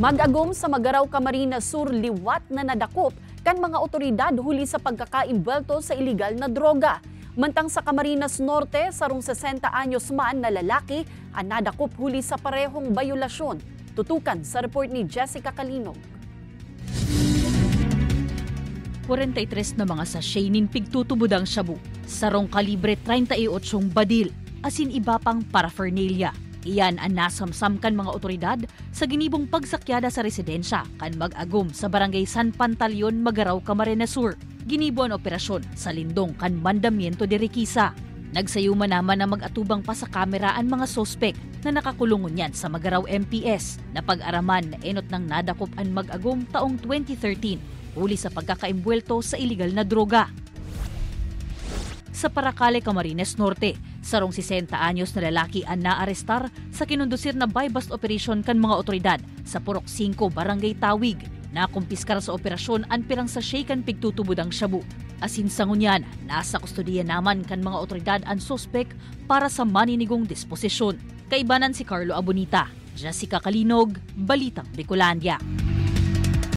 Mag-agom sa Magaraw, Camarines Sur liwat na nadakop kan mga otoridad huli sa pagkakaimbelto sa iligal na droga. Mantang sa Camarines Norte, sarong 60 anyos man na lalaki ang nadakop huli sa parehong bayulasyon. Tutukan sa report ni Jessica Calinog. 43 na mga sachet nin pigtutubudang shabu, sarong kalibre 38 badil, asin iba pang paraphernalia. Iyan ang nasamsam kan mga otoridad sa ginibong pagsakyada sa residensya kan mag-agom sa barangay San Pantaleon, Magaraw, Camarines Sur. Ginibo ang operasyon sa lindong kan mandamiento de Riquisa. Nagsayuman naman na mag-atubang pa sa kamera ang mga sospek na nakakulungon yan sa Magaraw MPS na pag-araman na enot ng nadakop ang mag-agom taong 2013 huli sa pagkakaimbwelto sa iligal na droga. Sa Paracale, Camarines Norte, sarong 60 anyos na lalaki ang naarestar sa kinundusir na buy-bust operation kan mga otoridad sa Purok 5, Barangay Tawig. Nakumpiskar sa operasyon ang pirang sachet kan pigtutubudang shabu. Asin sa ngunyan, nasa kustodiya naman kan mga otoridad ang sospek para sa maninigong disposisyon. Kaibanan si Carlo Abonita, Jessica Calinog, Balitang Bicolandia.